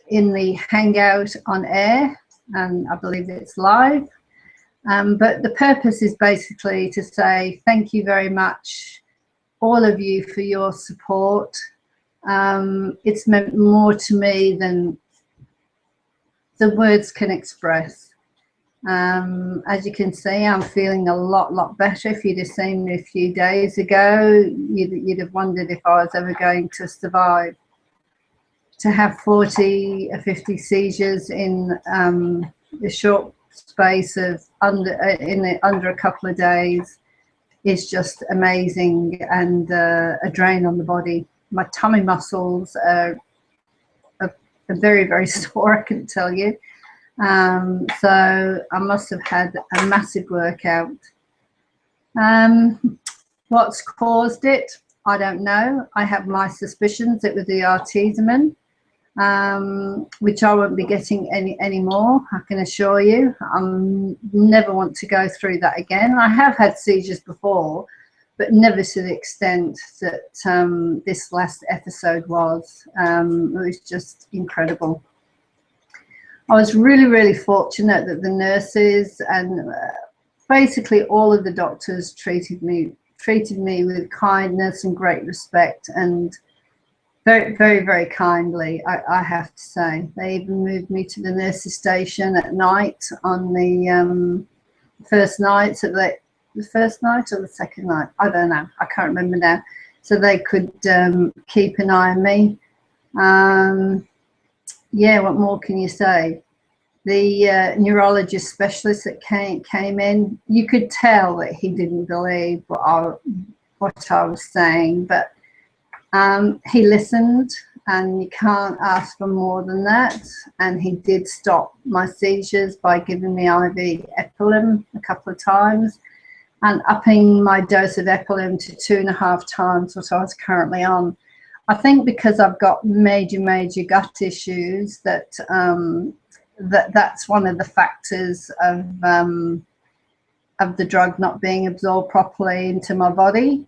in the Hangout on air, and I believe it's live. But the purpose is basically to say thank you very much, all of you, for your support. It's meant more to me than the words can express. As you can see, I'm feeling a lot better. If you'd have seen me a few days ago, you'd have wondered if I was ever going to survive. To have 40 or 50 seizures in a short space of under a couple of days is just amazing, and a drain on the body. My tummy muscles are very sore, I can tell you. So I must have had a massive workout. What's caused it? I don't know. I have my suspicions it was the artemisinin, which I won't be getting anymore, I can assure you. I never want to go through that again. I have had seizures before, but never to the extent that this last episode was. It was just incredible. I was really fortunate that the nurses and basically all of the doctors treated me with kindness and great respect, and very kindly, I have to say. They even moved me to the nurses station at night on the first night, so that the first night or the second night, I don't know, I can't remember now, so they could keep an eye on me. Yeah, what more can you say? The neurologist specialist that came in, you could tell that he didn't believe what I was saying, but he listened, and you can't ask for more than that. And he did stop my seizures by giving me IV Epilim a couple of times and upping my dose of Epilim to 2.5 times what I was currently on. I think because I've got major gut issues that that's one of the factors of the drug not being absorbed properly into my body.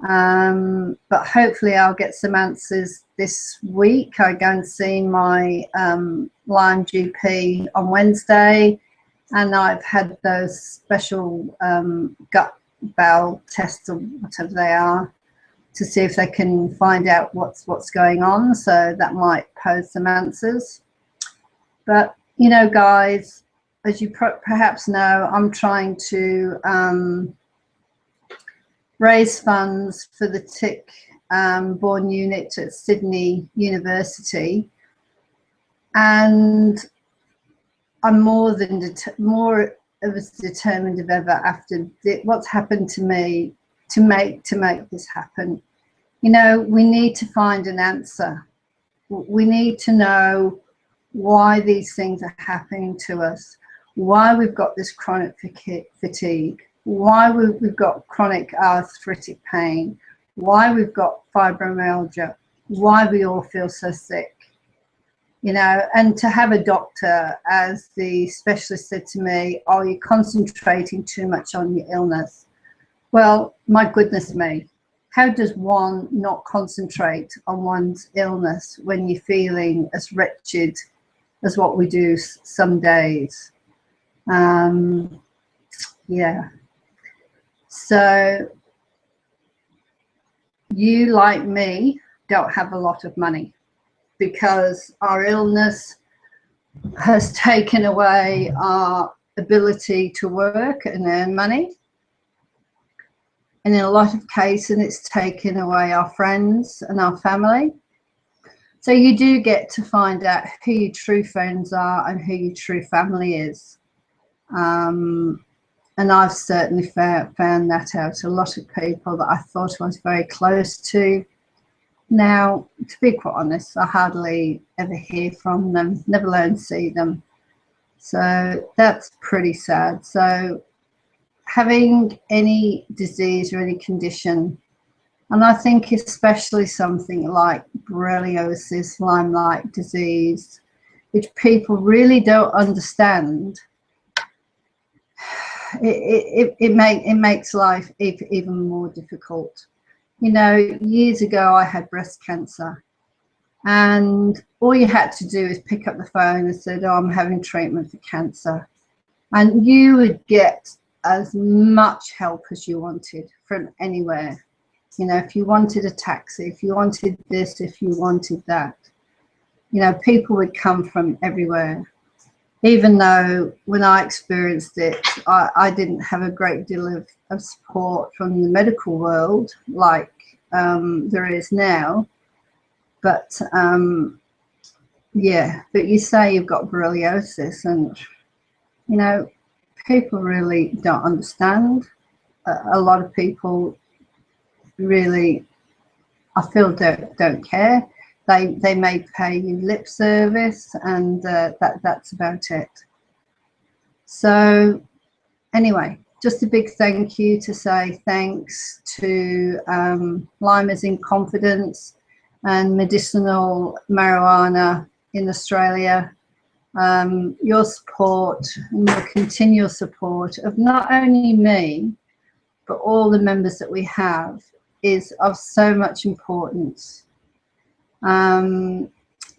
But hopefully I'll get some answers this week. I go and see my Lyme GP on Wednesday, and I've had those special gut bowel tests or whatever they are to see if they can find out what's going on, so that might pose some answers. But you know, guys, as you perhaps know, I'm trying to raise funds for the tick-borne unit at Sydney University, and I'm more as determined as ever after what's happened to me to make this happen. You know, we need to find an answer. We need to know why these things are happening to us, why we've got this chronic fatigue, why we've got chronic arthritic pain, why we've got fibromyalgia, why we all feel so sick. You know, and to have a doctor, as the specialist said to me, "Oh, you're concentrating too much on your illness." Well, my goodness me, how does one not concentrate on one's illness when you're feeling as wretched as what we do some days? Yeah. So you, like me, don't have a lot of money because our illness has taken away our ability to work and earn money. And in a lot of cases, it's taken away our friends and our family. So you do get to find out who your true friends are and who your true family is. And I've certainly found that out. A lot of people that I thought I was very close to, now, to be quite honest, I hardly ever hear from them, never alone see them. So that's pretty sad. So having any disease or any condition, and I think especially something like borreliosis, Lyme-like disease, which people really don't understand, it makes life even more difficult. You know, years ago I had breast cancer, And all you had to do is pick up the phone and said, oh, I'm having treatment for cancer. And you would get as much help as you wanted from anywhere. You know, if you wanted a taxi, if you wanted this, if you wanted that, you know, people would come from everywhere. Even though when I experienced it, I didn't have a great deal of support from the medical world like there is now. But yeah, but you say you've got borreliosis, and you know, people really don't understand. A lot of people really, I feel, don't care. They may pay you lip service, and that's about it. So anyway, just a big thank you to say thanks to Lyme is in Confidence and medicinal marijuana in Australia. Your support and your continual support of not only me, but all the members that we have is of so much importance.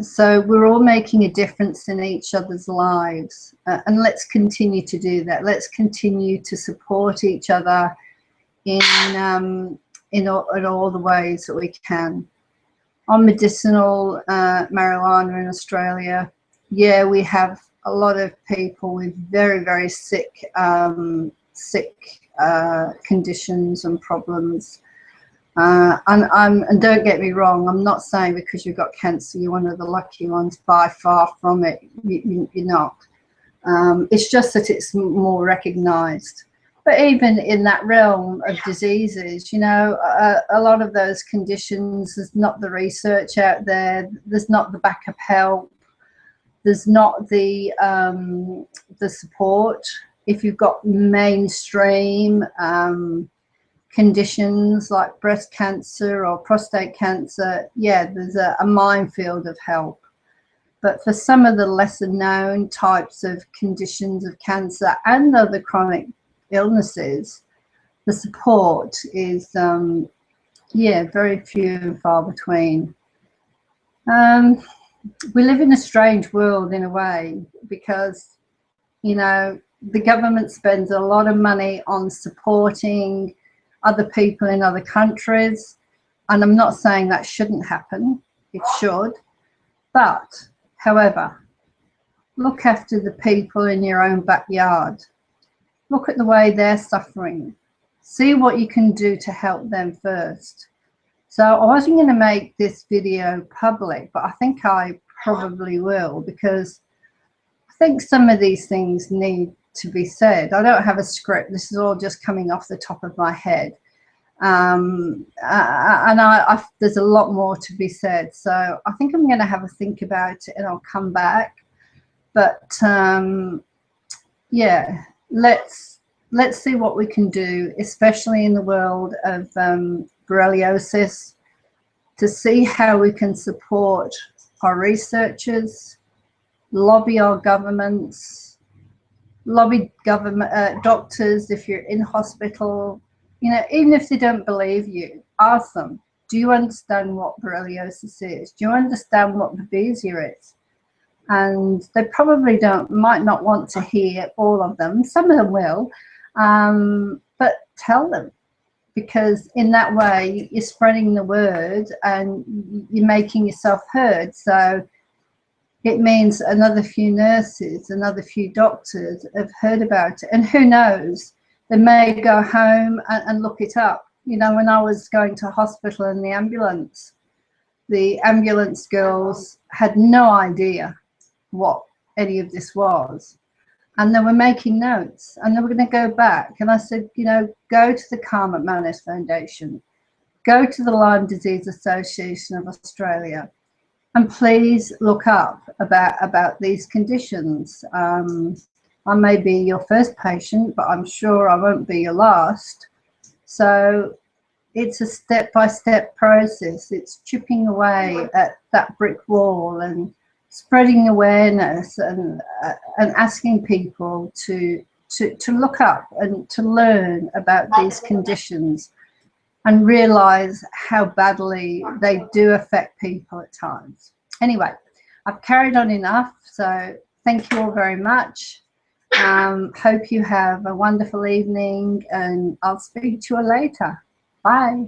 So we're all making a difference in each other's lives, and let's continue to do that. Let's continue to support each other in all the ways that we can. On medicinal marijuana in Australia, yeah, we have a lot of people with very, very sick conditions and problems. And don't get me wrong, I'm not saying because you've got cancer you're one of the lucky ones. By far from it, you're not. It's just that it's more recognised. But even in that realm of diseases, you know, a lot of those conditions, there's not the research out there, there's not the backup help, there's not the support. If you've got mainstream conditions like breast cancer or prostate cancer, yeah, there's a minefield of help. But for some of the lesser known types of conditions of cancer and other chronic illnesses, the support is yeah, very few and far between. We live in a strange world in a way, because you know, the government spends a lot of money on supporting other people in other countries, and I'm not saying that shouldn't happen, it should, but however, look after the people in your own backyard. Look at the way they're suffering. See what you can do to help them first. So I wasn't going to make this video public, but I think I probably will, because I think some of these things need to be said. I don't have a script. This is all just coming off the top of my head. And there's a lot more to be said. So I think I'm going to have a think about it and I'll come back. But yeah, let's see what we can do, especially in the world of borreliosis, to see how we can support our researchers, lobby our governments, lobby government doctors if you're in hospital. You know, even if they don't believe you, ask them, do you understand what borreliosis is? Do you understand what babesia is? And they probably might not want to hear all of them. Some of them will, but tell them, because in that way you're spreading the word and you're making yourself heard. So it means another few nurses, another few doctors have heard about it, and who knows, they may go home and look it up. You know, when I was going to hospital in the ambulance girls had no idea what any of this was, and they were making notes, and they were going to go back. And I said, you know, go to the Calm at Manus Foundation, go to the Lyme Disease Association of Australia, and please look up about these conditions. I may be your first patient, but I'm sure I won't be your last. So it's a step-by-step process. It's chipping away at that brick wall and spreading awareness and asking people to look up and to learn about these conditions. and realize how badly they do affect people at times. Anyway, I've carried on enough, so thank you all very much. Hope you have a wonderful evening, and I'll speak to you later. Bye.